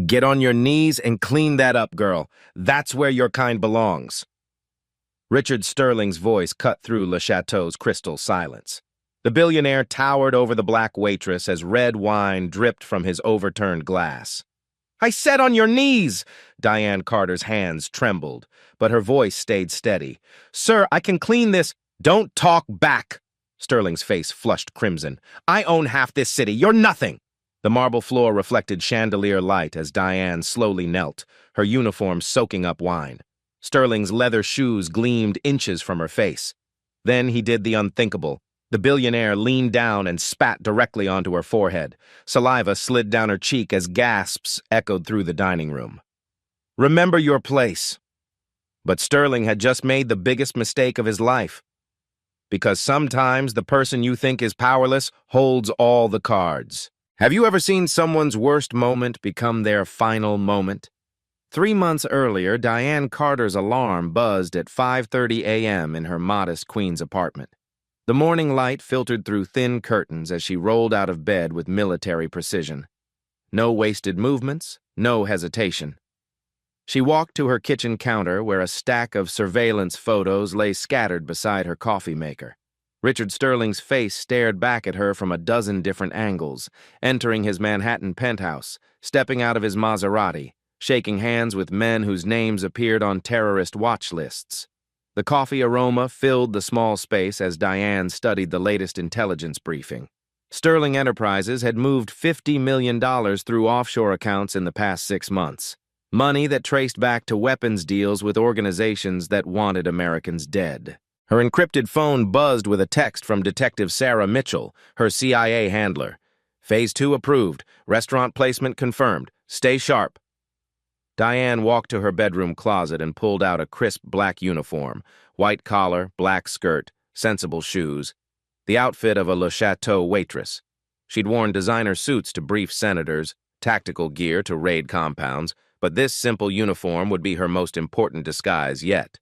Get on your knees and clean that up, girl. That's where your kind belongs. Richard Sterling's voice cut through Le Chateau's crystal silence. The billionaire towered over the black waitress as red wine dripped from his overturned glass. "I said on your knees!" Diane Carter's hands trembled, but her voice stayed steady. "Sir, I can clean this." "Don't talk back!" Sterling's face flushed crimson. "I own half this city. You're nothing!" The marble floor reflected chandelier light as Diane slowly knelt, her uniform soaking up wine. Sterling's leather shoes gleamed inches from her face. Then he did the unthinkable. The billionaire leaned down and spat directly onto her forehead. Saliva slid down her cheek as gasps echoed through the dining room. "Remember your place." But Sterling had just made the biggest mistake of his life. Because sometimes the person you think is powerless holds all the cards. Have you ever seen someone's worst moment become their final moment? 3 months earlier, Diane Carter's alarm buzzed at 5:30 a.m. in her modest Queens apartment. The morning light filtered through thin curtains as she rolled out of bed with military precision. No wasted movements, no hesitation. She walked to her kitchen counter where a stack of surveillance photos lay scattered beside her coffee maker. Richard Sterling's face stared back at her from a dozen different angles, entering his Manhattan penthouse, stepping out of his Maserati, shaking hands with men whose names appeared on terrorist watch lists. The coffee aroma filled the small space as Diane studied the latest intelligence briefing. Sterling Enterprises had moved $50 million through offshore accounts in the past 6 months. Money that traced back to weapons deals with organizations that wanted Americans dead. Her encrypted phone buzzed with a text from Detective Sarah Mitchell, her CIA handler. "Phase 2 approved. Restaurant placement confirmed. Stay sharp." Diane walked to her bedroom closet and pulled out a crisp black uniform, white collar, black skirt, sensible shoes, the outfit of a Le Chateau waitress. She'd worn designer suits to brief senators, tactical gear to raid compounds, but this simple uniform would be her most important disguise yet.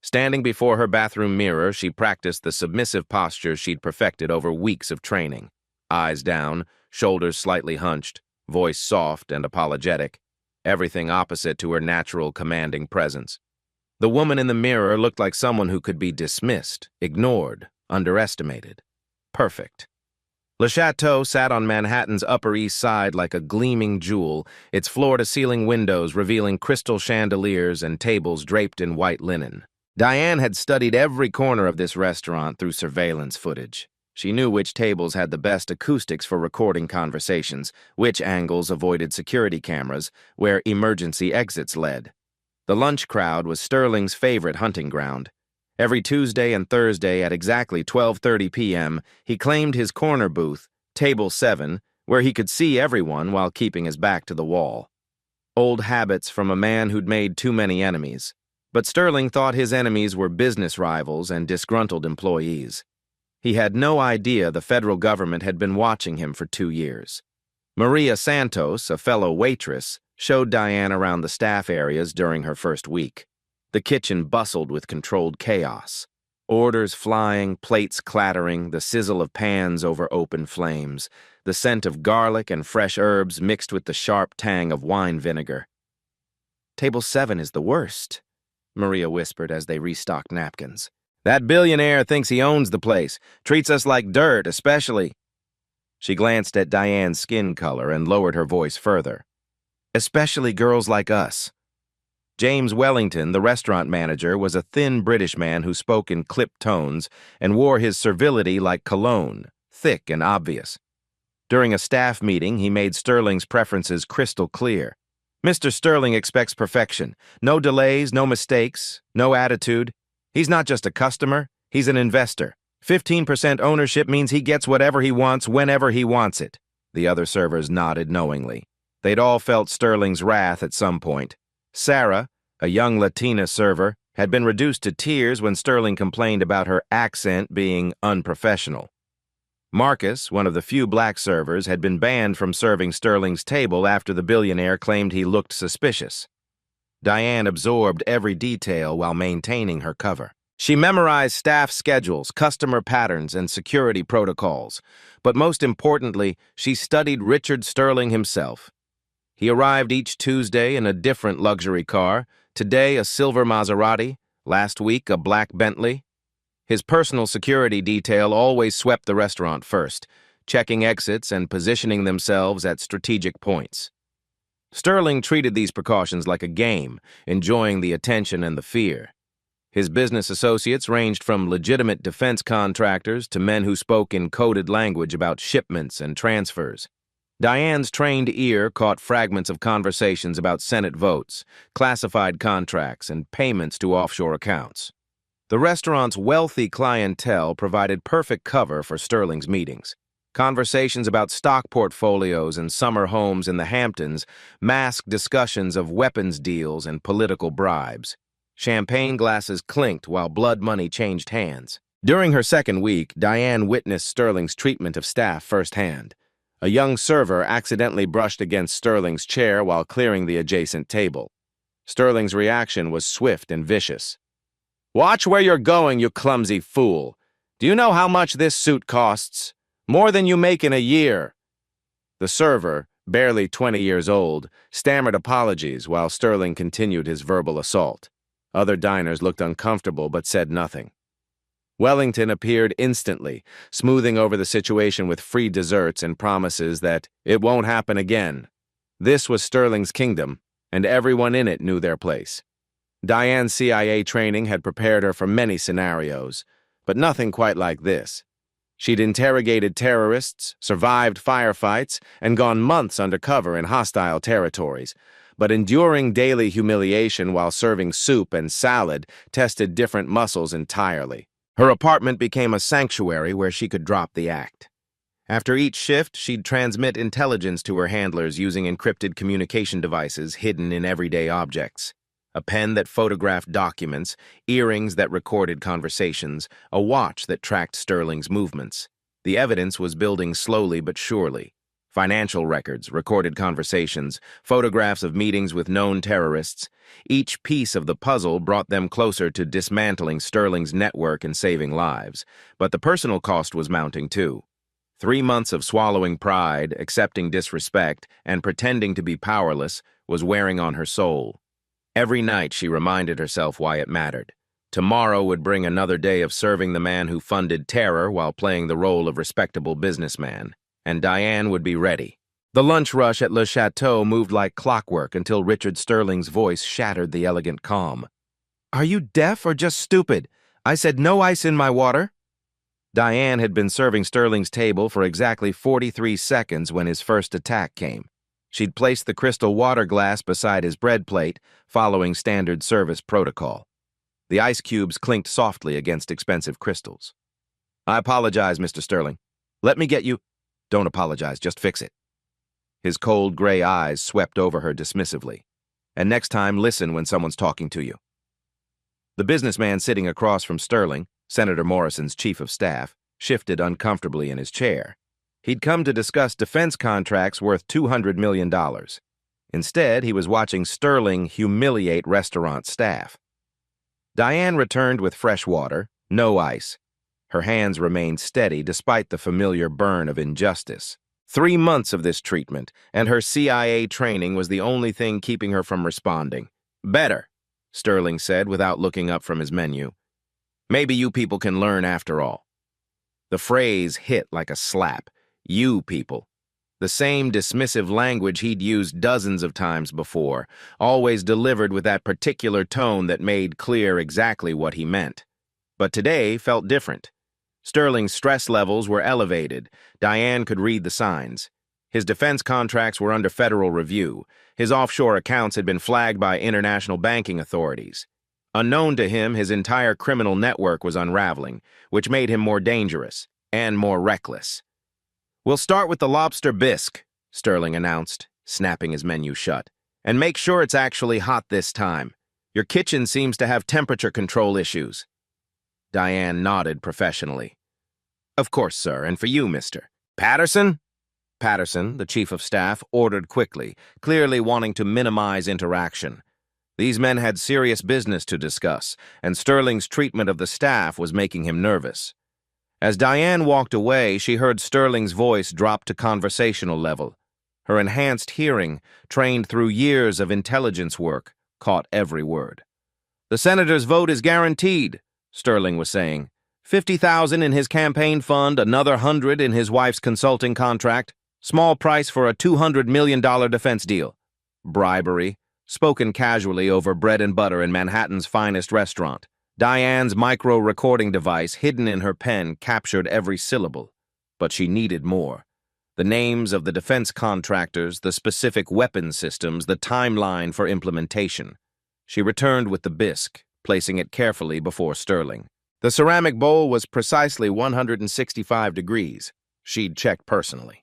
Standing before her bathroom mirror, she practiced the submissive posture she'd perfected over weeks of training. Eyes down, shoulders slightly hunched, voice soft and apologetic. Everything opposite to her natural, commanding presence. The woman in the mirror looked like someone who could be dismissed, ignored, underestimated. Perfect. Le Chateau sat on Manhattan's Upper East Side like a gleaming jewel, its floor-to-ceiling windows revealing crystal chandeliers and tables draped in white linen. Diane had studied every corner of this restaurant through surveillance footage. She knew which tables had the best acoustics for recording conversations, which angles avoided security cameras, where emergency exits led. The lunch crowd was Sterling's favorite hunting ground. Every Tuesday and Thursday at exactly 12:30 p.m., he claimed his corner booth, Table 7, where he could see everyone while keeping his back to the wall. Old habits from a man who'd made too many enemies. But Sterling thought his enemies were business rivals and disgruntled employees. He had no idea the federal government had been watching him for 2 years. Maria Santos, a fellow waitress, showed Diane around the staff areas during her first week. The kitchen bustled with controlled chaos. Orders flying, plates clattering, the sizzle of pans over open flames, the scent of garlic and fresh herbs mixed with the sharp tang of wine vinegar. "Table 7 is the worst," Maria whispered as they restocked napkins. "That billionaire thinks he owns the place, treats us like dirt, especially." She glanced at Diane's skin color and lowered her voice further. "Especially girls like us." James Wellington, the restaurant manager, was a thin British man who spoke in clipped tones and wore his servility like cologne, thick and obvious. During a staff meeting, he made Sterling's preferences crystal clear. "Mr. Sterling expects perfection. No delays, no mistakes, no attitude. He's not just a customer, he's an investor. 15% ownership means he gets whatever he wants whenever he wants it." The other servers nodded knowingly. They'd all felt Sterling's wrath at some point. Sarah, a young Latina server, had been reduced to tears when Sterling complained about her accent being unprofessional. Marcus, one of the few black servers, had been banned from serving Sterling's table after the billionaire claimed he looked suspicious. Diane absorbed every detail while maintaining her cover. She memorized staff schedules, customer patterns, and security protocols. But most importantly, she studied Richard Sterling himself. He arrived each Tuesday in a different luxury car, today a silver Maserati, last week a black Bentley. His personal security detail always swept the restaurant first, checking exits and positioning themselves at strategic points. Sterling treated these precautions like a game, enjoying the attention and the fear. His business associates ranged from legitimate defense contractors to men who spoke in coded language about shipments and transfers. Diane's trained ear caught fragments of conversations about Senate votes, classified contracts, and payments to offshore accounts. The restaurant's wealthy clientele provided perfect cover for Sterling's meetings. Conversations about stock portfolios and summer homes in the Hamptons masked discussions of weapons deals and political bribes. Champagne glasses clinked while blood money changed hands. During her second week, Diane witnessed Sterling's treatment of staff firsthand. A young server accidentally brushed against Sterling's chair while clearing the adjacent table. Sterling's reaction was swift and vicious. "Watch where you're going, you clumsy fool. Do you know how much this suit costs? More than you make in a year." The server, barely 20 years old, stammered apologies while Sterling continued his verbal assault. Other diners looked uncomfortable but said nothing. Wellington appeared instantly, smoothing over the situation with free desserts and promises that it won't happen again. This was Sterling's kingdom, and everyone in it knew their place. Diane's CIA training had prepared her for many scenarios, but nothing quite like this. She'd interrogated terrorists, survived firefights, and gone months undercover in hostile territories, but enduring daily humiliation while serving soup and salad tested different muscles entirely. Her apartment became a sanctuary where she could drop the act. After each shift, she'd transmit intelligence to her handlers using encrypted communication devices hidden in everyday objects. A pen that photographed documents, earrings that recorded conversations, a watch that tracked Sterling's movements. The evidence was building slowly but surely. Financial records, recorded conversations, photographs of meetings with known terrorists. Each piece of the puzzle brought them closer to dismantling Sterling's network and saving lives. But the personal cost was mounting too. 3 months of swallowing pride, accepting disrespect, and pretending to be powerless was wearing on her soul. Every night she reminded herself why it mattered. Tomorrow would bring another day of serving the man who funded terror while playing the role of respectable businessman. And Diane would be ready. The lunch rush at Le Chateau moved like clockwork until Richard Sterling's voice shattered the elegant calm. "Are you deaf or just stupid? I said no ice in my water." Diane had been serving Sterling's table for exactly 43 seconds when his first attack came. She'd placed the crystal water glass beside his bread plate, following standard service protocol. The ice cubes clinked softly against expensive crystals. "I apologize, Mr. Sterling. Let me get you—" "Don't apologize, just fix it." His cold gray eyes swept over her dismissively. "And next time, listen when someone's talking to you." The businessman sitting across from Sterling, Senator Morrison's chief of staff, shifted uncomfortably in his chair. He'd come to discuss defense contracts worth $200 million. Instead, he was watching Sterling humiliate restaurant staff. Diane returned with fresh water, no ice. Her hands remained steady despite the familiar burn of injustice. 3 months of this treatment, and her CIA training was the only thing keeping her from responding. "Better," Sterling said without looking up from his menu. "Maybe you people can learn after all." The phrase hit like a slap. You people. The same dismissive language he'd used dozens of times before, always delivered with that particular tone that made clear exactly what he meant. But today felt different. Sterling's stress levels were elevated. Diane could read the signs. His defense contracts were under federal review. His offshore accounts had been flagged by international banking authorities. Unknown to him, his entire criminal network was unraveling, which made him more dangerous and more reckless. "We'll start with the lobster bisque," Sterling announced, snapping his menu shut. "And make sure it's actually hot this time. Your kitchen seems to have temperature control issues." Diane nodded professionally. "Of course, sir, and for you, Mr. Patterson?" Patterson, the chief of staff, ordered quickly, clearly wanting to minimize interaction. These men had serious business to discuss, and Sterling's treatment of the staff was making him nervous. As Diane walked away, she heard Sterling's voice drop to conversational level. Her enhanced hearing, trained through years of intelligence work, caught every word. "The senator's vote is guaranteed," Sterling was saying. "50,000 in his campaign fund, another 100 in his wife's consulting contract. Small price for a $200 million defense deal. Bribery, spoken casually over bread and butter in Manhattan's finest restaurant. Diane's micro-recording device, hidden in her pen, captured every syllable. But she needed more. The names of the defense contractors, the specific weapon systems, the timeline for implementation. She returned with the bisque, placing it carefully before Sterling. The ceramic bowl was precisely 165 degrees. She'd checked personally.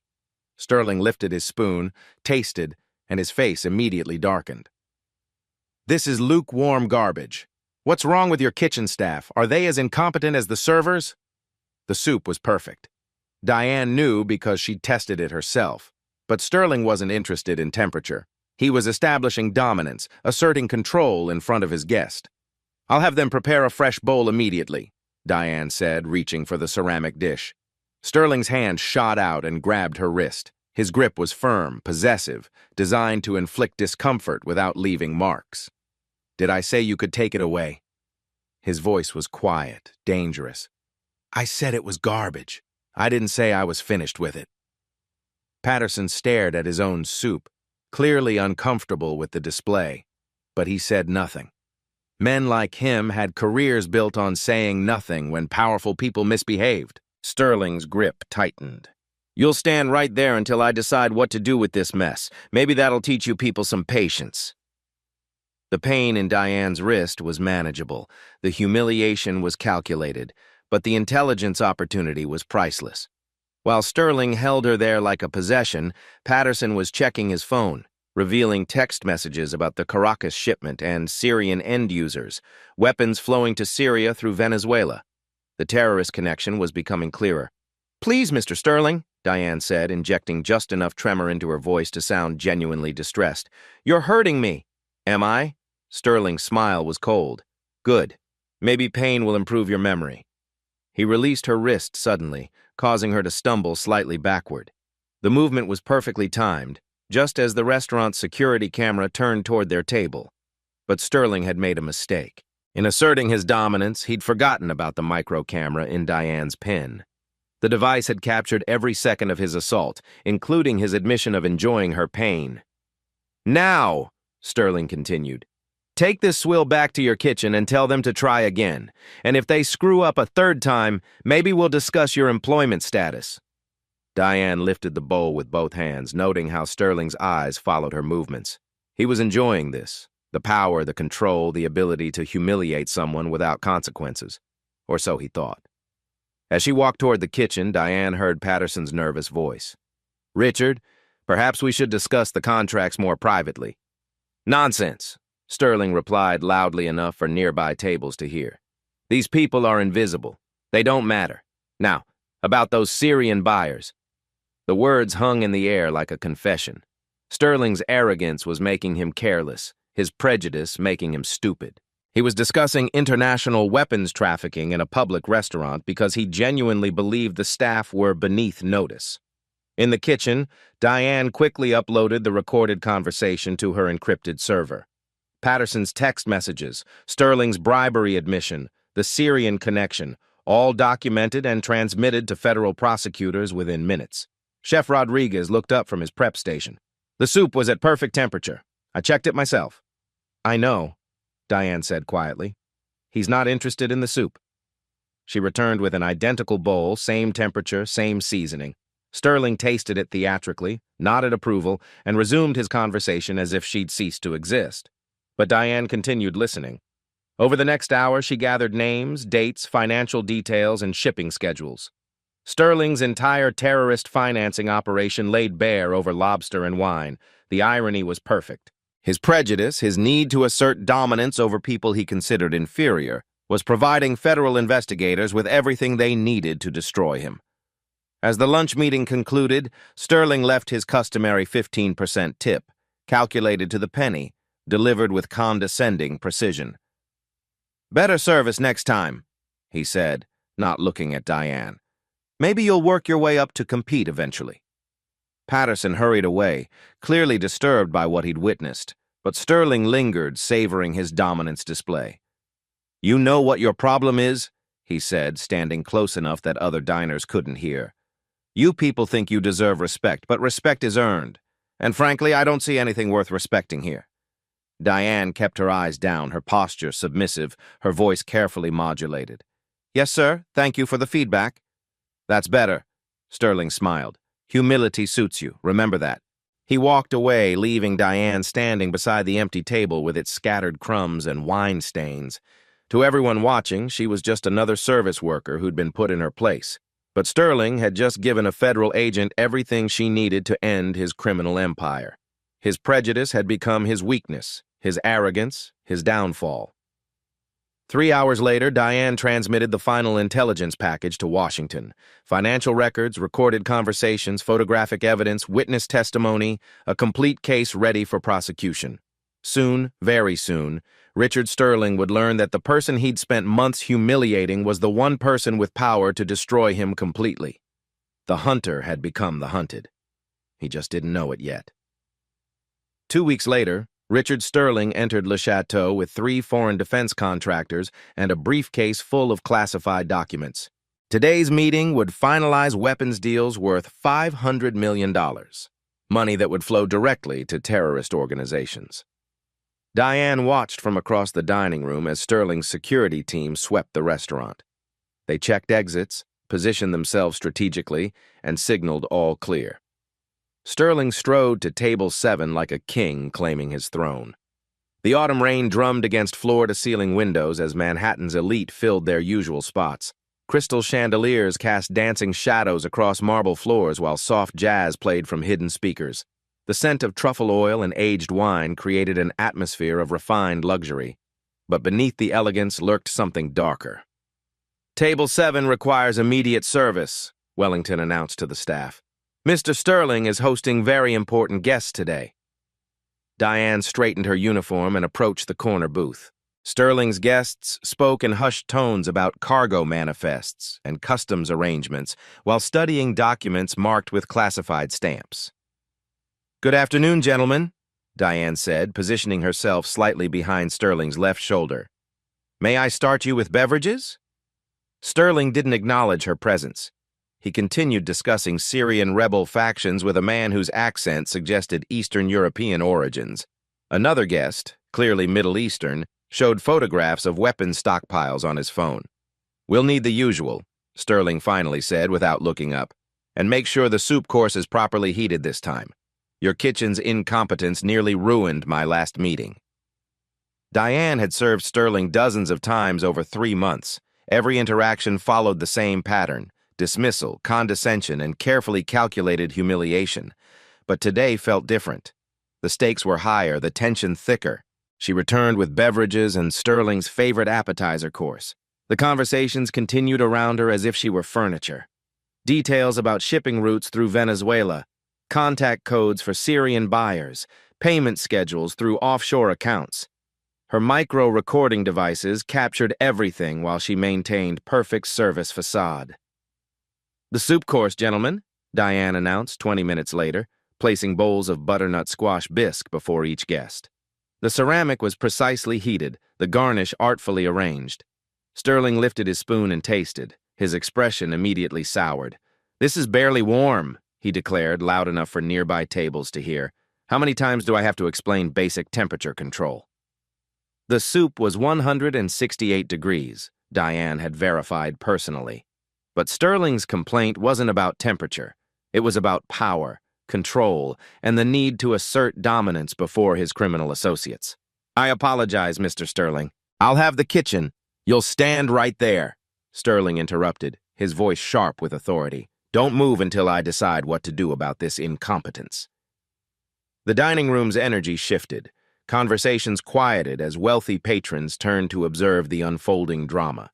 Sterling lifted his spoon, tasted, and his face immediately darkened. "This is lukewarm garbage. What's wrong with your kitchen staff? Are they as incompetent as the servers?" The soup was perfect. Diane knew because she'd tested it herself. But Sterling wasn't interested in temperature. He was establishing dominance, asserting control in front of his guest. "I'll have them prepare a fresh bowl immediately," Diane said, reaching for the ceramic dish. Sterling's hand shot out and grabbed her wrist. His grip was firm, possessive, designed to inflict discomfort without leaving marks. "Did I say you could take it away?" His voice was quiet, dangerous. "I said it was garbage. I didn't say I was finished with it." Patterson stared at his own soup, clearly uncomfortable with the display, but he said nothing. Men like him had careers built on saying nothing when powerful people misbehaved. Sterling's grip tightened. "You'll stand right there until I decide what to do with this mess. Maybe that'll teach you people some patience." The pain in Diane's wrist was manageable. The humiliation was calculated, but the intelligence opportunity was priceless. While Sterling held her there like a possession, Patterson was checking his phone, revealing text messages about the Caracas shipment and Syrian end users, weapons flowing to Syria through Venezuela. The terrorist connection was becoming clearer. "Please, Mr. Sterling," Diane said, injecting just enough tremor into her voice to sound genuinely distressed. "You're hurting me." "Am I?" Sterling's smile was cold. "Good. Maybe pain will improve your memory." He released her wrist suddenly, causing her to stumble slightly backward. The movement was perfectly timed, just as the restaurant's security camera turned toward their table. But Sterling had made a mistake. In asserting his dominance, he'd forgotten about the micro-camera in Diane's pen. The device had captured every second of his assault, including his admission of enjoying her pain. "Now," Sterling continued, "take this swill back to your kitchen and tell them to try again. And if they screw up a third time, maybe we'll discuss your employment status." Diane lifted the bowl with both hands, noting how Sterling's eyes followed her movements. He was enjoying this. The power, the control, the ability to humiliate someone without consequences. Or so he thought. As she walked toward the kitchen, Diane heard Patterson's nervous voice. "Richard, perhaps we should discuss the contracts more privately." "Nonsense," Sterling replied loudly enough for nearby tables to hear. "These people are invisible. They don't matter. Now, about those Syrian buyers." The words hung in the air like a confession. Sterling's arrogance was making him careless, his prejudice making him stupid. He was discussing international weapons trafficking in a public restaurant because he genuinely believed the staff were beneath notice. In the kitchen, Diane quickly uploaded the recorded conversation to her encrypted server. Patterson's text messages, Sterling's bribery admission, the Syrian connection, all documented and transmitted to federal prosecutors within minutes. Chef Rodriguez looked up from his prep station. "The soup was at perfect temperature. I checked it myself." "I know," Diane said quietly. "He's not interested in the soup." She returned with an identical bowl, same temperature, same seasoning. Sterling tasted it theatrically, nodded approval, and resumed his conversation as if she'd ceased to exist. But Diane continued listening. Over the next hour, she gathered names, dates, financial details, and shipping schedules. Sterling's entire terrorist financing operation laid bare over lobster and wine. The irony was perfect. His prejudice, his need to assert dominance over people he considered inferior, was providing federal investigators with everything they needed to destroy him. As the lunch meeting concluded, Sterling left his customary 15% tip, calculated to the penny, delivered with condescending precision. "Better service next time," he said, not looking at Diane. "Maybe you'll work your way up to compete eventually." Patterson hurried away, clearly disturbed by what he'd witnessed, but Sterling lingered, savoring his dominance display. "You know what your problem is?" he said, standing close enough that other diners couldn't hear. "You people think you deserve respect, but respect is earned. And frankly, I don't see anything worth respecting here." Diane kept her eyes down, her posture submissive, her voice carefully modulated. "Yes, sir. Thank you for the feedback." "That's better," Sterling smiled. "Humility suits you. Remember that." He walked away, leaving Diane standing beside the empty table with its scattered crumbs and wine stains. To everyone watching, she was just another service worker who'd been put in her place. But Sterling had just given a federal agent everything she needed to end his criminal empire. His prejudice had become his weakness, his arrogance, his downfall. 3 hours later, Diane transmitted the final intelligence package to Washington. Financial records, recorded conversations, photographic evidence, witness testimony, a complete case ready for prosecution. Soon, very soon, Richard Sterling would learn that the person he'd spent months humiliating was the one person with power to destroy him completely. The hunter had become the hunted. He just didn't know it yet. 2 weeks later, Richard Sterling entered Le Chateau with 3 foreign defense contractors and a briefcase full of classified documents. Today's meeting would finalize weapons deals worth $500 million, money that would flow directly to terrorist organizations. Diane watched from across the dining room as Sterling's security team swept the restaurant. They checked exits, positioned themselves strategically, and signaled all clear. Sterling strode to table 7 like a king claiming his throne. The autumn rain drummed against floor-to-ceiling windows as Manhattan's elite filled their usual spots. Crystal chandeliers cast dancing shadows across marble floors while soft jazz played from hidden speakers. The scent of truffle oil and aged wine created an atmosphere of refined luxury, but beneath the elegance lurked something darker. "Table 7 requires immediate service," Wellington announced to the staff. "Mr. Sterling is hosting very important guests today." Diane straightened her uniform and approached the corner booth. Sterling's guests spoke in hushed tones about cargo manifests and customs arrangements while studying documents marked with classified stamps. "Good afternoon, gentlemen," Diane said, positioning herself slightly behind Sterling's left shoulder. "May I start you with beverages?" Sterling didn't acknowledge her presence. He continued discussing Syrian rebel factions with a man whose accent suggested Eastern European origins. Another guest, clearly Middle Eastern, showed photographs of weapons stockpiles on his phone. "We'll need the usual," Sterling finally said without looking up, "and make sure the soup course is properly heated this time. Your kitchen's incompetence nearly ruined my last meeting." Diane had served Sterling dozens of times over 3 months. Every interaction followed the same pattern: dismissal, condescension, and carefully calculated humiliation. But today felt different. The stakes were higher, the tension thicker. She returned with beverages and Sterling's favorite appetizer course. The conversations continued around her as if she were furniture. Details about shipping routes through Venezuela, contact codes for Syrian buyers, payment schedules through offshore accounts. Her micro-recording devices captured everything while she maintained perfect service facade. "The soup course, gentlemen," Diane announced 20 minutes later, placing bowls of butternut squash bisque before each guest. The ceramic was precisely heated, the garnish artfully arranged. Sterling lifted his spoon and tasted, his expression immediately soured. "This is barely warm," he declared, loud enough for nearby tables to hear. "How many times do I have to explain basic temperature control?" The soup was 168 degrees, Diane had verified personally. But Sterling's complaint wasn't about temperature. It was about power, control, and the need to assert dominance before his criminal associates. "I apologize, Mr. Sterling. I'll have the kitchen." "You'll stand right there," Sterling interrupted, his voice sharp with authority. "Don't move until I decide what to do about this incompetence." The dining room's energy shifted. Conversations quieted as wealthy patrons turned to observe the unfolding drama.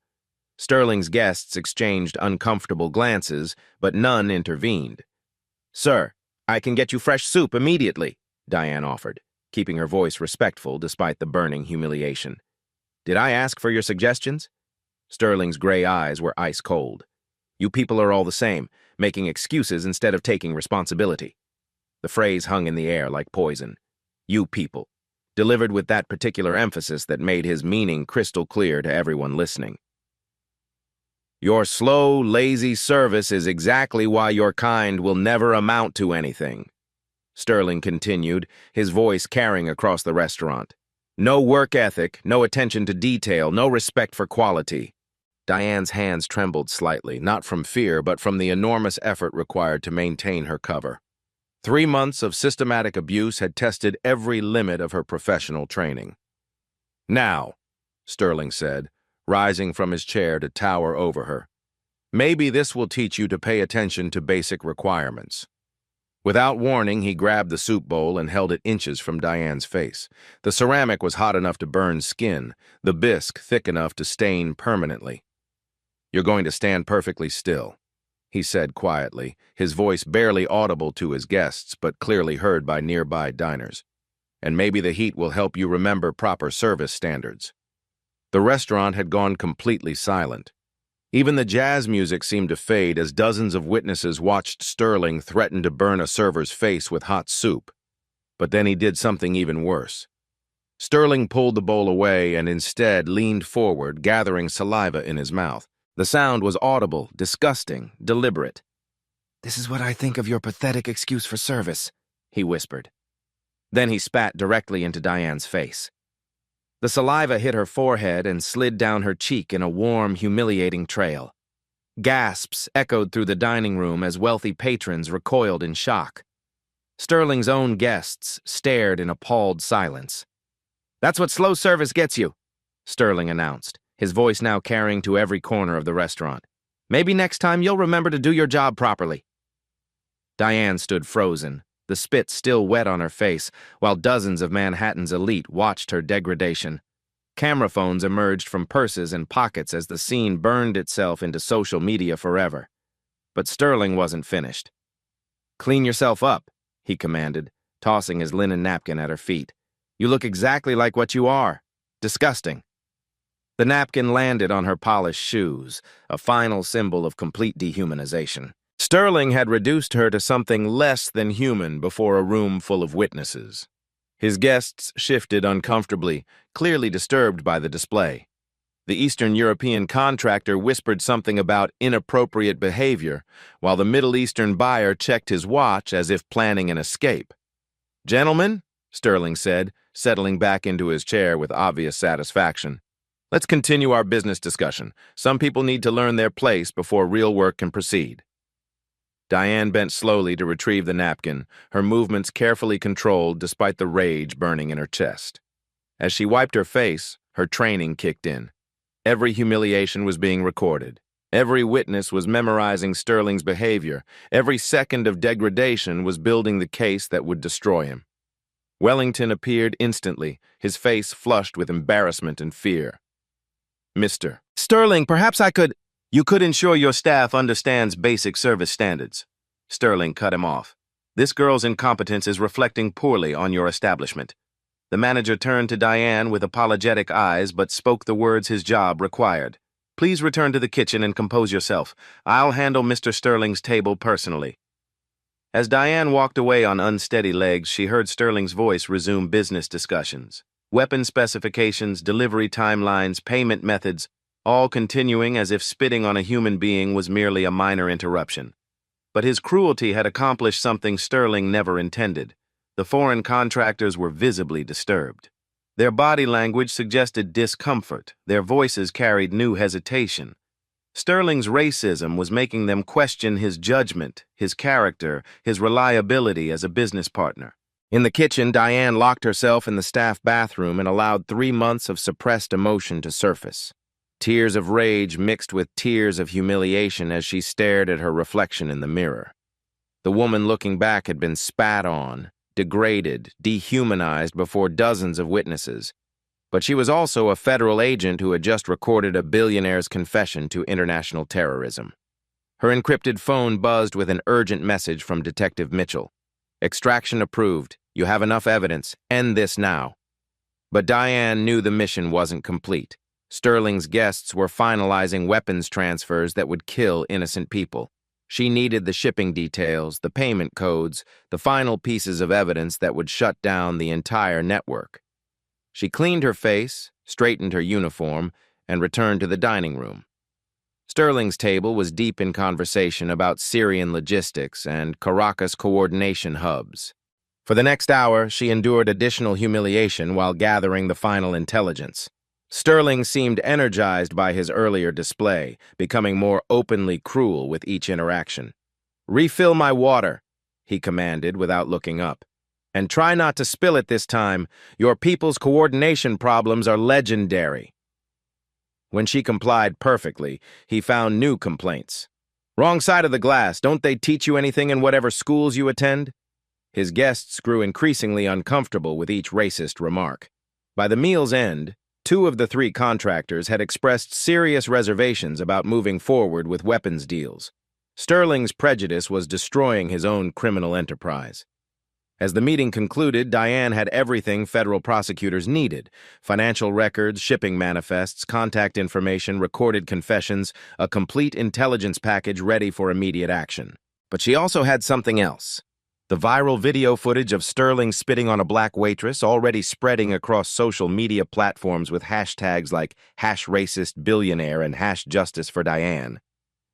Sterling's guests exchanged uncomfortable glances, but none intervened. "Sir, I can get you fresh soup immediately," Diane offered, keeping her voice respectful despite the burning humiliation. "Did I ask for your suggestions?" Sterling's gray eyes were ice cold. "You people are all the same, making excuses instead of taking responsibility." The phrase hung in the air like poison. You people, delivered with that particular emphasis that made his meaning crystal clear to everyone listening. Your slow, lazy service is exactly why your kind will never amount to anything, Sterling continued, his voice carrying across the restaurant. No work ethic, no attention to detail, no respect for quality. Diane's hands trembled slightly, not from fear, but from the enormous effort required to maintain her cover. 3 months of systematic abuse had tested every limit of her professional training. Now, Sterling said, rising from his chair to tower over her, maybe this will teach you to pay attention to basic requirements. Without warning, he grabbed the soup bowl and held it inches from Diane's face. The ceramic was hot enough to burn skin, the bisque thick enough to stain permanently. You're going to stand perfectly still, he said quietly, his voice barely audible to his guests, but clearly heard by nearby diners. And maybe the heat will help you remember proper service standards. The restaurant had gone completely silent. Even the jazz music seemed to fade as dozens of witnesses watched Sterling threaten to burn a server's face with hot soup. But then he did something even worse. Sterling pulled the bowl away and instead leaned forward, gathering saliva in his mouth. The sound was audible, disgusting, deliberate. "This is what I think of your pathetic excuse for service," he whispered. Then he spat directly into Diane's face. The saliva hit her forehead and slid down her cheek in a warm, humiliating trail. Gasps echoed through the dining room as wealthy patrons recoiled in shock. Sterling's own guests stared in appalled silence. "That's what slow service gets you," Sterling announced, his voice now carrying to every corner of the restaurant. "Maybe next time you'll remember to do your job properly." Diane stood frozen, the spit still wet on her face, while dozens of Manhattan's elite watched her degradation. Camera phones emerged from purses and pockets as the scene burned itself into social media forever. But Sterling wasn't finished. "Clean yourself up," he commanded, tossing his linen napkin at her feet. "You look exactly like what you are. Disgusting." The napkin landed on her polished shoes, a final symbol of complete dehumanization. Sterling had reduced her to something less than human before a room full of witnesses. His guests shifted uncomfortably, clearly disturbed by the display. The Eastern European contractor whispered something about inappropriate behavior, while the Middle Eastern buyer checked his watch as if planning an escape. "Gentlemen," Sterling said, settling back into his chair with obvious satisfaction, "let's continue our business discussion. Some people need to learn their place before real work can proceed." Diane bent slowly to retrieve the napkin, her movements carefully controlled despite the rage burning in her chest. As she wiped her face, her training kicked in. Every humiliation was being recorded. Every witness was memorizing Sterling's behavior. Every second of degradation was building the case that would destroy him. Wellington appeared instantly, his face flushed with embarrassment and fear. "Mr. Sterling, perhaps You could ensure your staff understands basic service standards." Sterling cut him off. "This girl's incompetence is reflecting poorly on your establishment." The manager turned to Diane with apologetic eyes but spoke the words his job required. "Please return to the kitchen and compose yourself. I'll handle Mr. Sterling's table personally." As Diane walked away on unsteady legs, she heard Sterling's voice resume business discussions. Weapon specifications, delivery timelines, payment methods, all continuing as if spitting on a human being was merely a minor interruption. But his cruelty had accomplished something Sterling never intended. The foreign contractors were visibly disturbed. Their body language suggested discomfort. Their voices carried new hesitation. Sterling's racism was making them question his judgment, his character, his reliability as a business partner. In the kitchen, Diane locked herself in the staff bathroom and allowed 3 months of suppressed emotion to surface. Tears of rage mixed with tears of humiliation as she stared at her reflection in the mirror. The woman looking back had been spat on, degraded, dehumanized before dozens of witnesses. But she was also a federal agent who had just recorded a billionaire's confession to international terrorism. Her encrypted phone buzzed with an urgent message from Detective Mitchell. "Extraction approved. You have enough evidence. End this now." But Diane knew the mission wasn't complete. Sterling's guests were finalizing weapons transfers that would kill innocent people. She needed the shipping details, the payment codes, the final pieces of evidence that would shut down the entire network. She cleaned her face, straightened her uniform, and returned to the dining room. Sterling's table was deep in conversation about Syrian logistics and Caracas coordination hubs. For the next hour, she endured additional humiliation while gathering the final intelligence. Sterling seemed energized by his earlier display, becoming more openly cruel with each interaction. "Refill my water," he commanded without looking up. "And try not to spill it this time. Your people's coordination problems are legendary." When she complied perfectly, he found new complaints. "Wrong side of the glass. Don't they teach you anything in whatever schools you attend?" His guests grew increasingly uncomfortable with each racist remark. By the meal's end, 2 of the 3 contractors had expressed serious reservations about moving forward with weapons deals. Sterling's prejudice was destroying his own criminal enterprise. As the meeting concluded, Diane had everything federal prosecutors needed: financial records, shipping manifests, contact information, recorded confessions, a complete intelligence package ready for immediate action. But she also had something else. The viral video footage of Sterling spitting on a black waitress, already spreading across social media platforms with hashtags like #RacistBillionaire and #JusticeForDiane.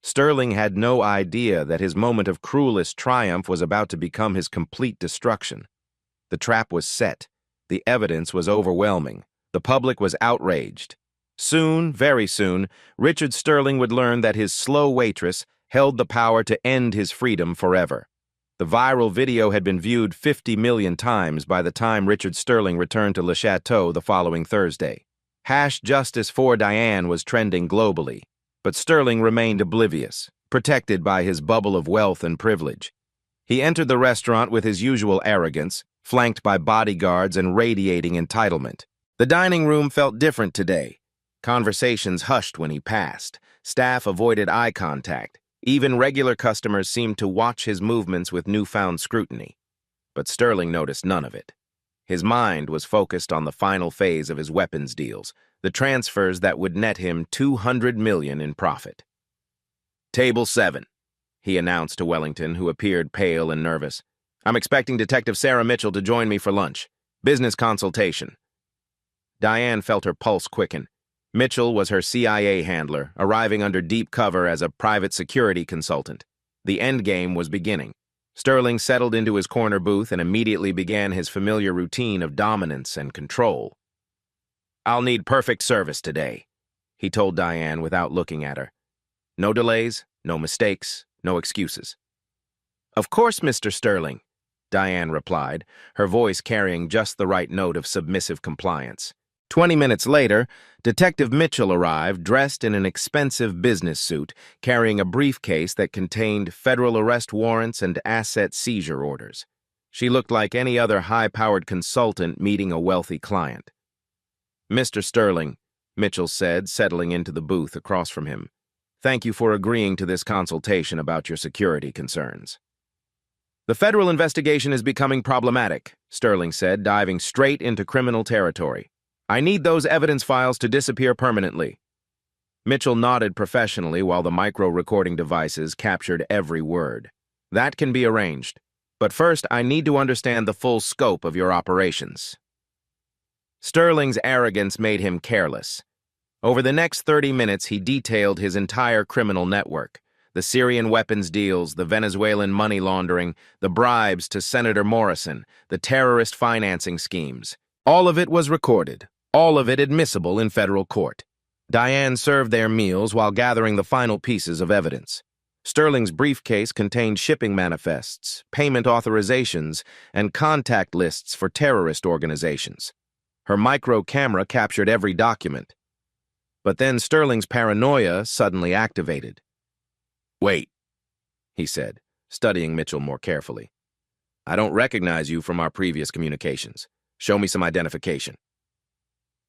Sterling had no idea that his moment of cruelest triumph was about to become his complete destruction. The trap was set. The evidence was overwhelming. The public was outraged. Soon, very soon, Richard Sterling would learn that his slow waitress held the power to end his freedom forever. The viral video had been viewed 50 million times by the time Richard Sterling returned to Le Chateau the following Thursday. #JusticeForDiane was trending globally, but Sterling remained oblivious, protected by his bubble of wealth and privilege. He entered the restaurant with his usual arrogance, flanked by bodyguards and radiating entitlement. The dining room felt different today. Conversations hushed when he passed. Staff avoided eye contact. Even regular customers seemed to watch his movements with newfound scrutiny. But Sterling noticed none of it. His mind was focused on the final phase of his weapons deals, the transfers that would net him $200 million in profit. "Table 7, he announced to Wellington, who appeared pale and nervous. "I'm expecting Detective Sarah Mitchell to join me for lunch. Business consultation." Diane felt her pulse quicken. Mitchell was her CIA handler, arriving under deep cover as a private security consultant. The endgame was beginning. Sterling settled into his corner booth and immediately began his familiar routine of dominance and control. "I'll need perfect service today," he told Diane without looking at her. "No delays, no mistakes, no excuses." "Of course, Mr. Sterling," Diane replied, her voice carrying just the right note of submissive compliance. 20 minutes later, Detective Mitchell arrived, dressed in an expensive business suit, carrying a briefcase that contained federal arrest warrants and asset seizure orders. She looked like any other high-powered consultant meeting a wealthy client. "Mr. Sterling," Mitchell said, settling into the booth across from him, "thank you for agreeing to this consultation about your security concerns." "The federal investigation is becoming problematic," Sterling said, diving straight into criminal territory. "I need those evidence files to disappear permanently." Mitchell nodded professionally while the micro-recording devices captured every word. "That can be arranged. But first, I need to understand the full scope of your operations." Sterling's arrogance made him careless. Over the next 30 minutes, he detailed his entire criminal network: the Syrian weapons deals, the Venezuelan money laundering, the bribes to Senator Morrison, the terrorist financing schemes. All of it was recorded. All of it admissible in federal court. Diane served their meals while gathering the final pieces of evidence. Sterling's briefcase contained shipping manifests, payment authorizations, and contact lists for terrorist organizations. Her micro camera captured every document. But then Sterling's paranoia suddenly activated. "Wait," he said, studying Mitchell more carefully. "I don't recognize you from our previous communications. Show me some identification."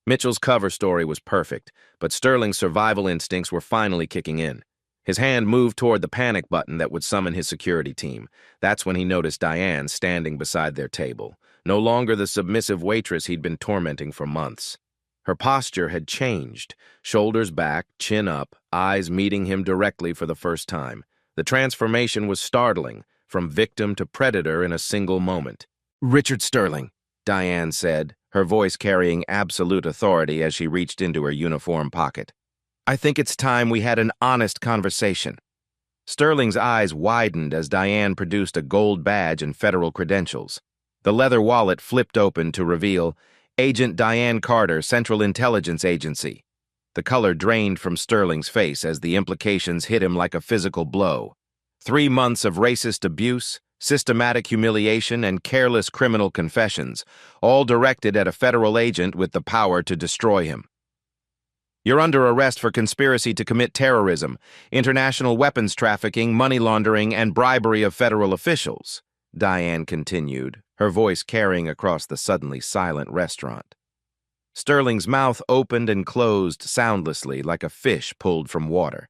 Mitchell's cover story was perfect, but Sterling's survival instincts were finally kicking in. His hand moved toward the panic button that would summon his security team. That's when he noticed Diane standing beside their table, no longer the submissive waitress he'd been tormenting for months. Her posture had changed, shoulders back, chin up, eyes meeting him directly for the first time. The transformation was startling, from victim to predator in a single moment. "Richard Sterling," Diane said, her voice carrying absolute authority as she reached into her uniform pocket. "I think it's time we had an honest conversation." Sterling's eyes widened as Diane produced a gold badge and federal credentials. The leather wallet flipped open to reveal Agent Diane Carter, Central Intelligence Agency. The color drained from Sterling's face as the implications hit him like a physical blow. 3 months of racist abuse, systematic humiliation, and careless criminal confessions, all directed at a federal agent with the power to destroy him. "You're under arrest for conspiracy to commit terrorism, international weapons trafficking, money laundering, and bribery of federal officials," Diane continued, her voice carrying across the suddenly silent restaurant. Sterling's mouth opened and closed soundlessly like a fish pulled from water.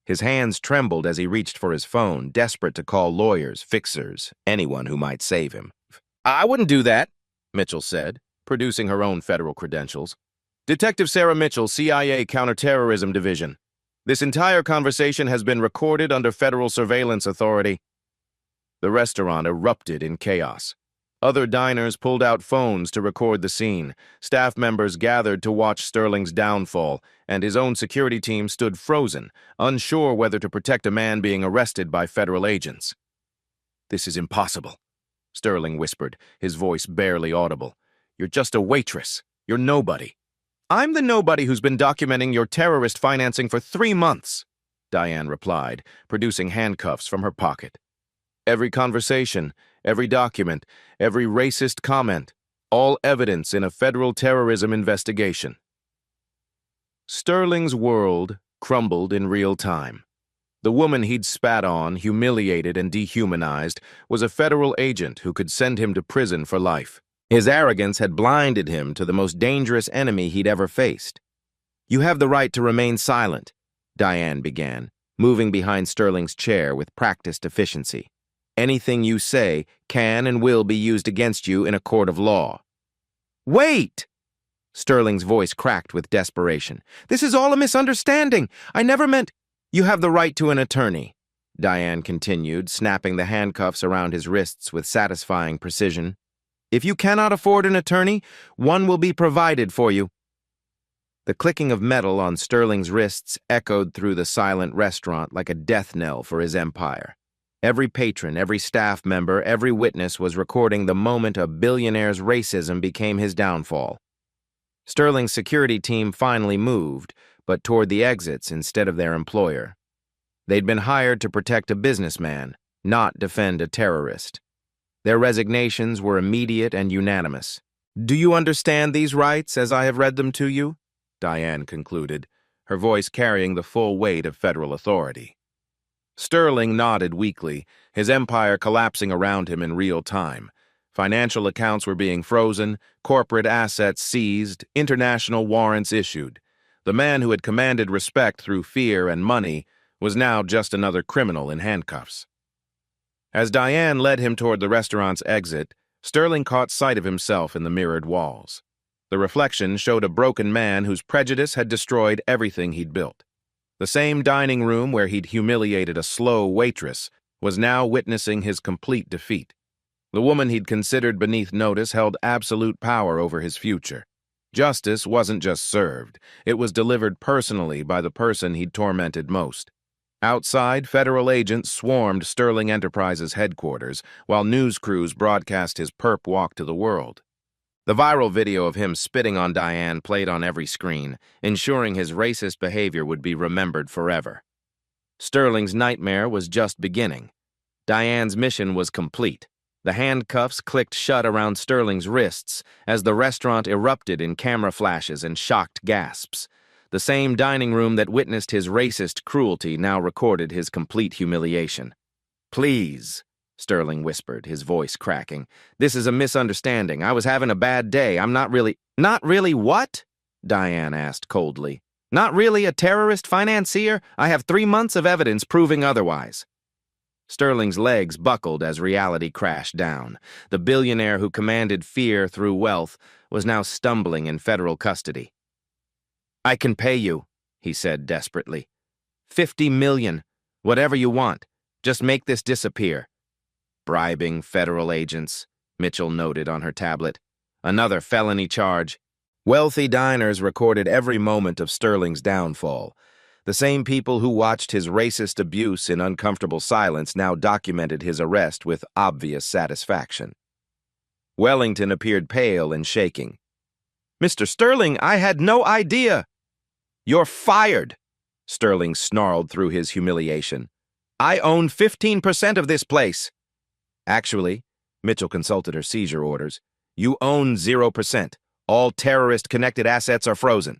His hands trembled as he reached for his phone, desperate to call lawyers, fixers, anyone who might save him. "I wouldn't do that," Mitchell said, producing her own federal credentials. "Detective Sarah Mitchell, CIA Counterterrorism Division. This entire conversation has been recorded under federal surveillance authority." The restaurant erupted in chaos. Other diners pulled out phones to record the scene. Staff members gathered to watch Sterling's downfall, and his own security team stood frozen, unsure whether to protect a man being arrested by federal agents. "This is impossible," Sterling whispered, his voice barely audible. "You're just a waitress. You're nobody." "I'm the nobody who's been documenting your terrorist financing for 3 months," Diane replied, producing handcuffs from her pocket. "Every conversation, every document, every racist comment, all evidence in a federal terrorism investigation." Sterling's world crumbled in real time. The woman he'd spat on, humiliated and dehumanized, was a federal agent who could send him to prison for life. His arrogance had blinded him to the most dangerous enemy he'd ever faced. "You have the right to remain silent," Diane began, moving behind Sterling's chair with practiced efficiency. "Anything you say can and will be used against you in a court of law." "Wait!" Sterling's voice cracked with desperation. "This is all a misunderstanding. I never meant—" "You have the right to an attorney," Diane continued, snapping the handcuffs around his wrists with satisfying precision. "If you cannot afford an attorney, one will be provided for you." The clicking of metal on Sterling's wrists echoed through the silent restaurant like a death knell for his empire. Every patron, every staff member, every witness was recording the moment a billionaire's racism became his downfall. Sterling's security team finally moved, but toward the exits instead of their employer. They'd been hired to protect a businessman, not defend a terrorist. Their resignations were immediate and unanimous. "Do you understand these rights as I have read them to you?" Diane concluded, her voice carrying the full weight of federal authority. Sterling nodded weakly, his empire collapsing around him in real time. Financial accounts were being frozen, corporate assets seized, international warrants issued. The man who had commanded respect through fear and money was now just another criminal in handcuffs. As Diane led him toward the restaurant's exit, Sterling caught sight of himself in the mirrored walls. The reflection showed a broken man whose prejudice had destroyed everything he'd built. The same dining room where he'd humiliated a slow waitress was now witnessing his complete defeat. The woman he'd considered beneath notice held absolute power over his future. Justice wasn't just served, it was delivered personally by the person he'd tormented most. Outside, federal agents swarmed Sterling Enterprises' headquarters, while news crews broadcast his perp walk to the world. The viral video of him spitting on Diane played on every screen, ensuring his racist behavior would be remembered forever. Sterling's nightmare was just beginning. Diane's mission was complete. The handcuffs clicked shut around Sterling's wrists as the restaurant erupted in camera flashes and shocked gasps. The same dining room that witnessed his racist cruelty now recorded his complete humiliation. "Please," Sterling whispered, his voice cracking. "This is a misunderstanding. I was having a bad day. I'm not really—" "Not really what?" Diane asked coldly. "Not really a terrorist financier? I have 3 months of evidence proving otherwise." Sterling's legs buckled as reality crashed down. The billionaire who commanded fear through wealth was now stumbling in federal custody. "I can pay you," he said desperately. "50 million, whatever you want. Just make this disappear. Bribing federal agents, Mitchell noted on her tablet. Another felony charge. Wealthy diners recorded every moment of Sterling's downfall. The same people who watched his racist abuse in uncomfortable silence now documented his arrest with obvious satisfaction. Wellington appeared pale and shaking. "Mr. Sterling, I had no idea." "You're fired," Sterling snarled through his humiliation. "I own 15% of this place." "Actually," Mitchell consulted her seizure orders, "you own 0%. All terrorist-connected assets are frozen."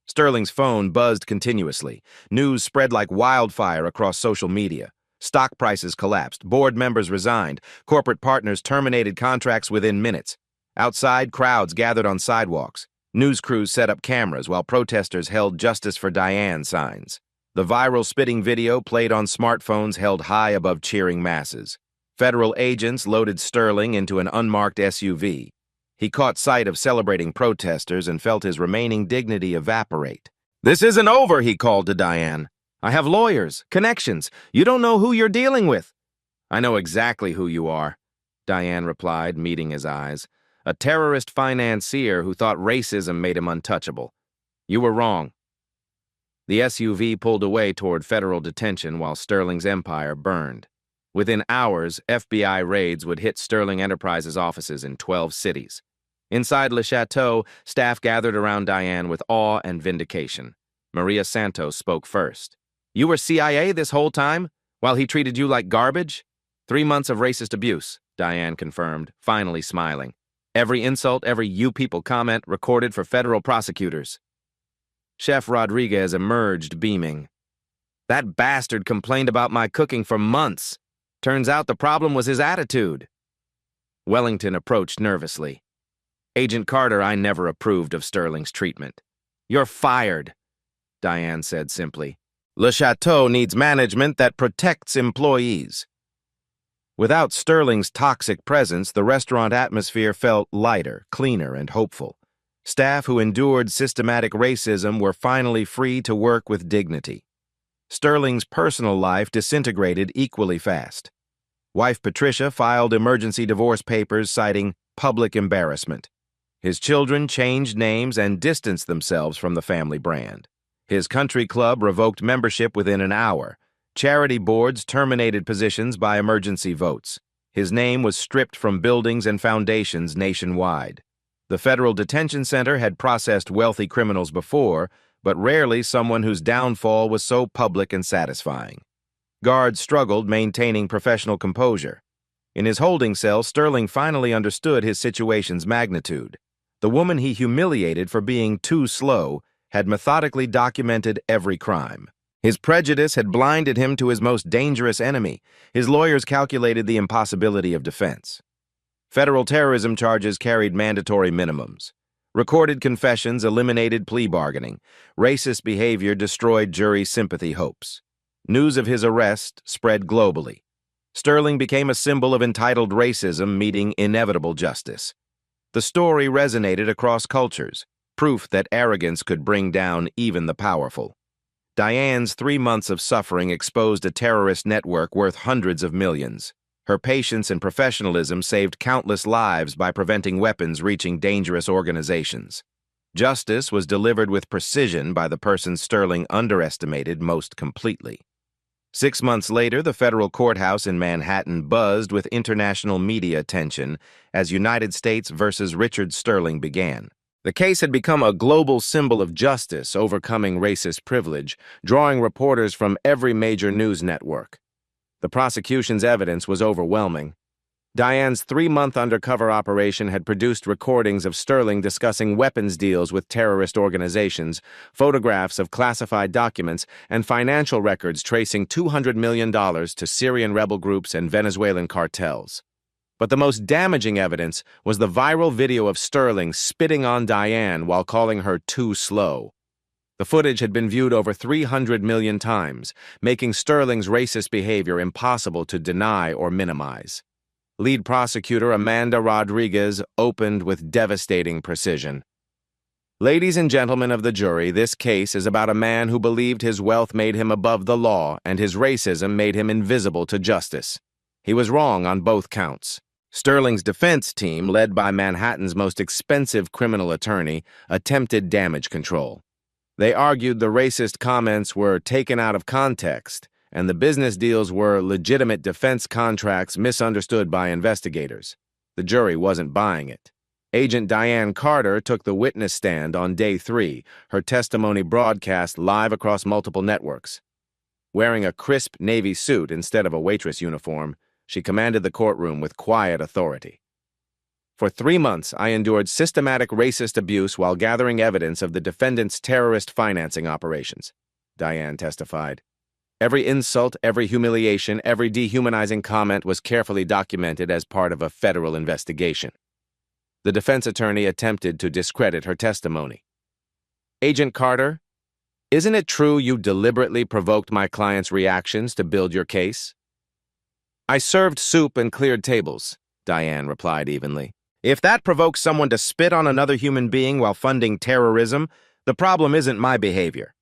Sterling's phone buzzed continuously. News spread like wildfire across social media. Stock prices collapsed, board members resigned, corporate partners terminated contracts within minutes. Outside, crowds gathered on sidewalks. News crews set up cameras while protesters held "Justice for Diane" signs. The viral spitting video played on smartphones held high above cheering masses. Federal agents loaded Sterling into an unmarked SUV. He caught sight of celebrating protesters and felt his remaining dignity evaporate. "This isn't over," he called to Diane. "I have lawyers, connections. You don't know who you're dealing with." "I know exactly who you are," Diane replied, meeting his eyes. "A terrorist financier who thought racism made him untouchable. You were wrong." The SUV pulled away toward federal detention while Sterling's empire burned. Within hours, FBI raids would hit Sterling Enterprises offices in 12 cities. Inside Le Chateau, staff gathered around Diane with awe and vindication. Maria Santos spoke first. "You were CIA this whole time, while he treated you like garbage?" 3 months of racist abuse, Diane confirmed, finally smiling. "Every insult, every "you people" comment recorded for federal prosecutors." Chef Rodriguez emerged, beaming. "That bastard complained about my cooking for months. Turns out the problem was his attitude." Wellington approached nervously. "Agent Carter, I never approved of Sterling's treatment." "You're fired," Diane said simply. "Le Chateau needs management that protects employees." Without Sterling's toxic presence, the restaurant atmosphere felt lighter, cleaner, and hopeful. Staff who endured systematic racism were finally free to work with dignity. Sterling's personal life disintegrated equally fast. Wife Patricia filed emergency divorce papers citing public embarrassment. His children changed names and distanced themselves from the family brand. His country club revoked membership within an hour. Charity boards terminated positions by emergency votes. His name was stripped from buildings and foundations nationwide. The federal detention center had processed wealthy criminals before, but rarely someone whose downfall was so public and satisfying. Guards struggled maintaining professional composure. In his holding cell, Sterling finally understood his situation's magnitude. The woman he humiliated for being too slow had methodically documented every crime. His prejudice had blinded him to his most dangerous enemy. His lawyers calculated the impossibility of defense. Federal terrorism charges carried mandatory minimums. Recorded confessions eliminated plea bargaining. Racist behavior destroyed jury sympathy hopes. News of his arrest spread globally. Sterling became a symbol of entitled racism meeting inevitable justice. The story resonated across cultures, proof that arrogance could bring down even the powerful. Diane's 3 months of suffering exposed a terrorist network worth hundreds of millions. Her patience and professionalism saved countless lives by preventing weapons reaching dangerous organizations. Justice was delivered with precision by the person Sterling underestimated most completely. 6 months later, the federal courthouse in Manhattan buzzed with international media attention as United States versus Richard Sterling began. The case had become a global symbol of justice overcoming racist privilege, drawing reporters from every major news network. The prosecution's evidence was overwhelming. Diane's 3-month undercover operation had produced recordings of Sterling discussing weapons deals with terrorist organizations, photographs of classified documents, and financial records tracing $200 million to Syrian rebel groups and Venezuelan cartels. But the most damaging evidence was the viral video of Sterling spitting on Diane while calling her too slow. The footage had been viewed over 300 million times, making Sterling's racist behavior impossible to deny or minimize. Lead prosecutor Amanda Rodriguez opened with devastating precision. Ladies and gentlemen of the jury, this case is about a man who believed his wealth made him above the law and his racism made him invisible to justice. He was wrong on both counts. Sterling's defense team, led by Manhattan's most expensive criminal attorney, attempted damage control. They argued the racist comments were taken out of context, and the business deals were legitimate defense contracts misunderstood by investigators. The jury wasn't buying it. Agent Diane Carter took the witness stand on day 3, her testimony broadcast live across multiple networks. Wearing a crisp Navy suit instead of a waitress uniform, she commanded the courtroom with quiet authority. For 3 months, I endured systematic racist abuse while gathering evidence of the defendant's terrorist financing operations, Diane testified. Every insult, every humiliation, every dehumanizing comment was carefully documented as part of a federal investigation. The defense attorney attempted to discredit her testimony. Agent Carter, isn't it true you deliberately provoked my client's reactions to build your case? I served soup and cleared tables, Diane replied evenly. If that provokes someone to spit on another human being while funding terrorism, the problem isn't my behavior.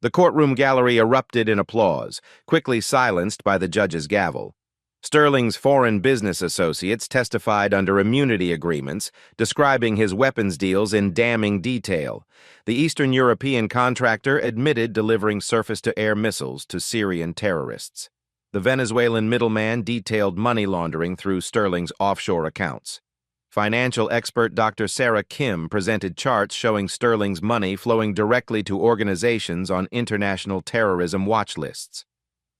The courtroom gallery erupted in applause, quickly silenced by the judge's gavel. Sterling's foreign business associates testified under immunity agreements, describing his weapons deals in damning detail. The Eastern European contractor admitted delivering surface-to-air missiles to Syrian terrorists. The Venezuelan middleman detailed money laundering through Sterling's offshore accounts. Financial expert Dr. Sarah Kim presented charts showing Sterling's money flowing directly to organizations on international terrorism watch lists.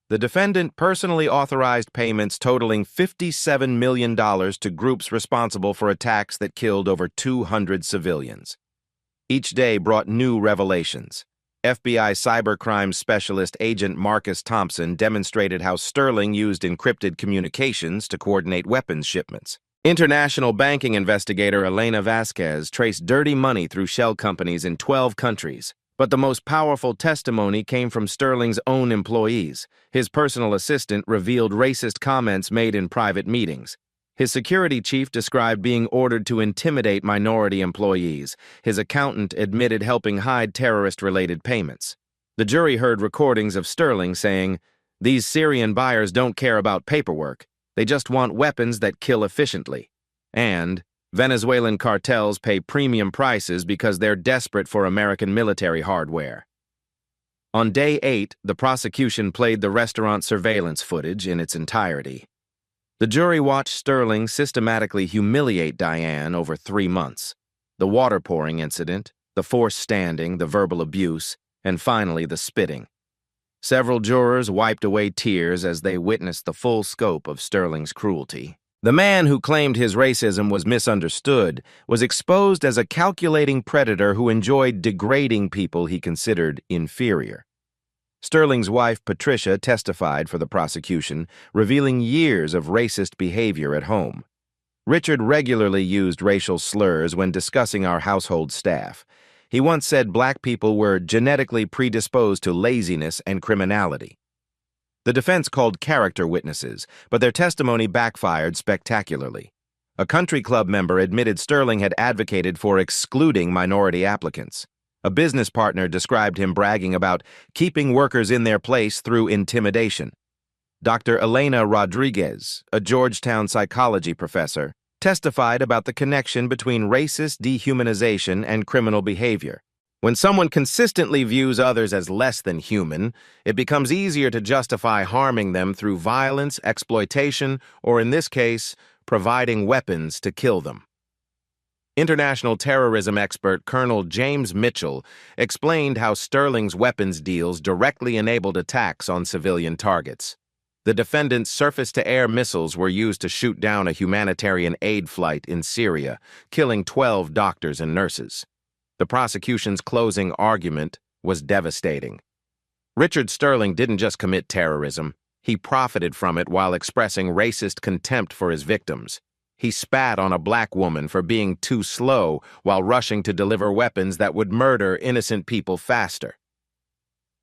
The defendant personally authorized payments totaling $57 million to groups responsible for attacks that killed over 200 civilians. Each day brought new revelations. FBI cybercrime specialist Agent Marcus Thompson demonstrated how Sterling used encrypted communications to coordinate weapons shipments. International banking investigator Elena Vasquez traced dirty money through shell companies in 12 countries. But the most powerful testimony came from Sterling's own employees. His personal assistant revealed racist comments made in private meetings. His security chief described being ordered to intimidate minority employees. His accountant admitted helping hide terrorist-related payments. The jury heard recordings of Sterling saying, "These Syrian buyers don't care about paperwork. They just want weapons that kill efficiently." And, "Venezuelan cartels pay premium prices because they're desperate for American military hardware." On day 8, the prosecution played the restaurant surveillance footage in its entirety. The jury watched Sterling systematically humiliate Diane over 3 months. The water pouring incident, the forced standing, the verbal abuse, and finally the spitting. Several jurors wiped away tears as they witnessed the full scope of Sterling's cruelty. The man who claimed his racism was misunderstood was exposed as a calculating predator who enjoyed degrading people he considered inferior. Sterling's wife, Patricia, testified for the prosecution, revealing years of racist behavior at home. Richard regularly used racial slurs when discussing our household staff. He once said black people were genetically predisposed to laziness and criminality. The defense called character witnesses, but their testimony backfired spectacularly. A country club member admitted Sterling had advocated for excluding minority applicants. A business partner described him bragging about keeping workers in their place through intimidation. Dr. Elena Rodriguez, a Georgetown psychology professor, testified about the connection between racist dehumanization and criminal behavior. When someone consistently views others as less than human, it becomes easier to justify harming them through violence, exploitation, or in this case, providing weapons to kill them. International terrorism expert Colonel James Mitchell explained how Sterling's weapons deals directly enabled attacks on civilian targets. The defendant's surface-to-air missiles were used to shoot down a humanitarian aid flight in Syria, killing 12 doctors and nurses. The prosecution's closing argument was devastating. Richard Sterling didn't just commit terrorism, he profited from it while expressing racist contempt for his victims. He spat on a black woman for being too slow while rushing to deliver weapons that would murder innocent people faster.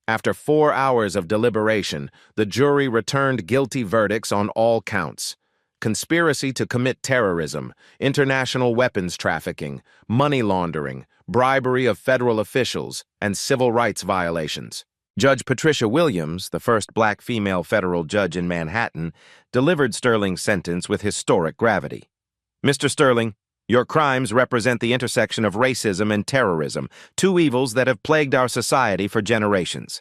After 4 hours of deliberation, the jury returned guilty verdicts on all counts. conspiracy to commit terrorism, international weapons trafficking, money laundering, bribery of federal officials, and civil rights violations. Judge Patricia Williams, the first black female federal judge in Manhattan, delivered Sterling's sentence with historic gravity. Mr. Sterling, your crimes represent the intersection of racism and terrorism, two evils that have plagued our society for generations.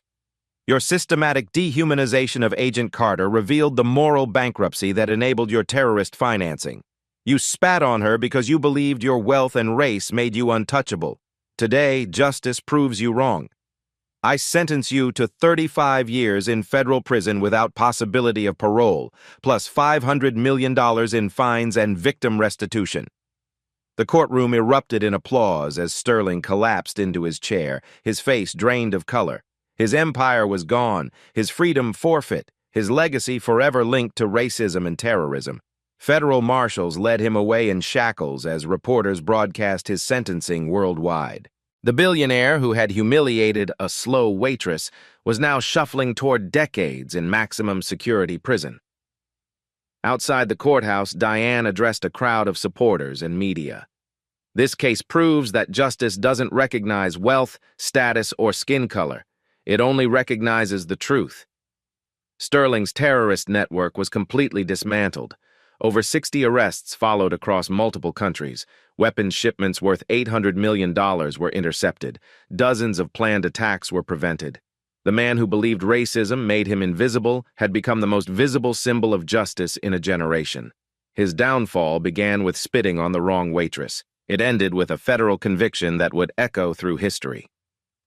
Your systematic dehumanization of Agent Carter revealed the moral bankruptcy that enabled your terrorist financing. You spat on her because you believed your wealth and race made you untouchable. Today, justice proves you wrong. I sentence you to 35 years in federal prison without possibility of parole, plus $500 million in fines and victim restitution. The courtroom erupted in applause as Sterling collapsed into his chair, his face drained of color. His empire was gone, his freedom forfeit, his legacy forever linked to racism and terrorism. Federal marshals led him away in shackles as reporters broadcast his sentencing worldwide. The billionaire who had humiliated a slow waitress was now shuffling toward decades in maximum security prison. Outside the courthouse, Diane addressed a crowd of supporters and media. This case proves that justice doesn't recognize wealth, status, or skin color. It only recognizes the truth. Sterling's terrorist network was completely dismantled. Over 60 arrests followed across multiple countries. Weapons shipments worth $800 million were intercepted. Dozens of planned attacks were prevented. The man who believed racism made him invisible had become the most visible symbol of justice in a generation. His downfall began with spitting on the wrong waitress. It ended with a federal conviction that would echo through history.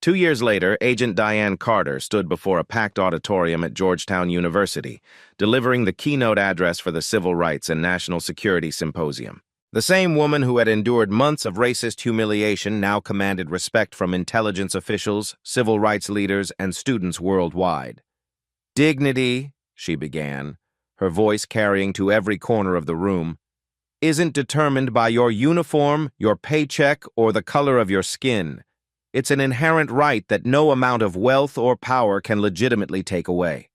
2 years later, Agent Diane Carter stood before a packed auditorium at Georgetown University, delivering the keynote address for the Civil Rights and National Security Symposium. The same woman who had endured months of racist humiliation now commanded respect from intelligence officials, civil rights leaders, and students worldwide. "Dignity," she began, her voice carrying to every corner of the room, "isn't determined by your uniform, your paycheck, or the color of your skin. It's an inherent right that no amount of wealth or power can legitimately take away."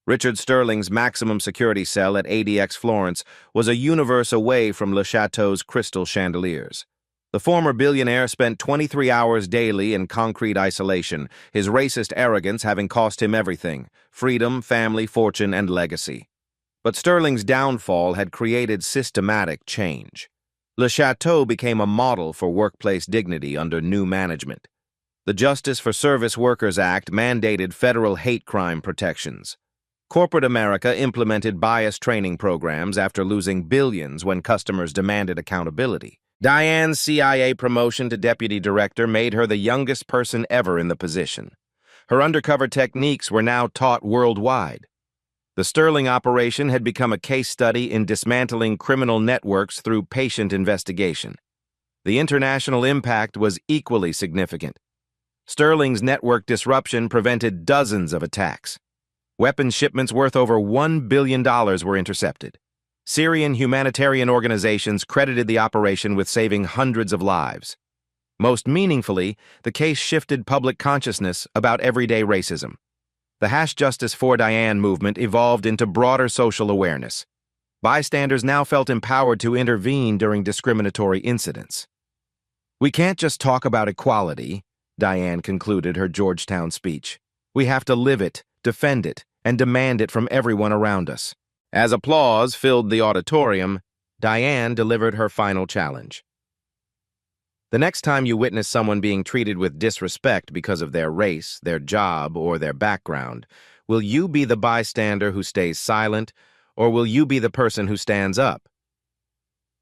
Richard Sterling's maximum security cell at ADX Florence was a universe away from Le Chateau's crystal chandeliers. The former billionaire spent 23 hours daily in concrete isolation, his racist arrogance having cost him everything: freedom, family, fortune, and legacy. But Sterling's downfall had created systematic change. Le Chateau became a model for workplace dignity under new management. The Justice for Service Workers Act mandated federal hate crime protections. Corporate America implemented bias training programs after losing billions when customers demanded accountability. Diane's CIA promotion to deputy director made her the youngest person ever in the position. Her undercover techniques were now taught worldwide. The Sterling operation had become a case study in dismantling criminal networks through patient investigation. The international impact was equally significant. Sterling's network disruption prevented dozens of attacks. Weapons shipments worth over $1 billion were intercepted. Syrian humanitarian organizations credited the operation with saving hundreds of lives. Most meaningfully, the case shifted public consciousness about everyday racism. The #Justice for Diane movement evolved into broader social awareness. Bystanders now felt empowered to intervene during discriminatory incidents. "We can't just talk about equality," Diane concluded her Georgetown speech. "We have to live it, defend it, and demand it from everyone around us." As applause filled the auditorium, Diane delivered her final challenge. The next time you witness someone being treated with disrespect because of their race, their job, or their background, will you be the bystander who stays silent, or will you be the person who stands up?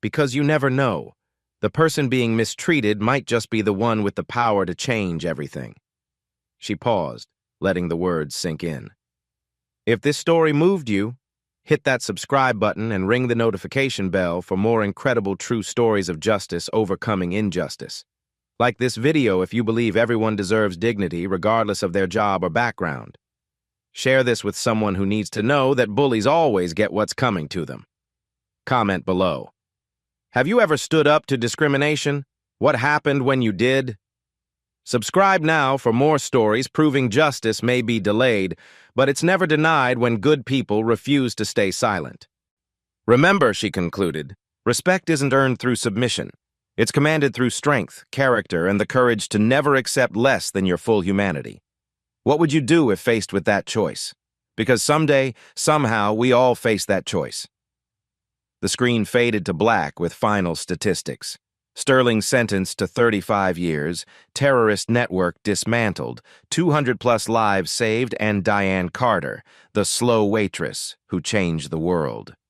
Because you never know. The person being mistreated might just be the one with the power to change everything. She paused, letting the words sink in. If this story moved you, hit that subscribe button and ring the notification bell for more incredible true stories of justice overcoming injustice. Like this video if you believe everyone deserves dignity regardless of their job or background. Share this with someone who needs to know that bullies always get what's coming to them. Comment below. Have you ever stood up to discrimination? What happened when you did? Subscribe now for more stories proving justice may be delayed, but it's never denied when good people refuse to stay silent. Remember, she concluded, respect isn't earned through submission. It's commanded through strength, character, and the courage to never accept less than your full humanity. What would you do if faced with that choice? Because someday, somehow, we all face that choice. The screen faded to black with final statistics. Sterling sentenced to 35 years, terrorist network dismantled, 200-plus lives saved, and Diane Carter, the slow waitress who changed the world.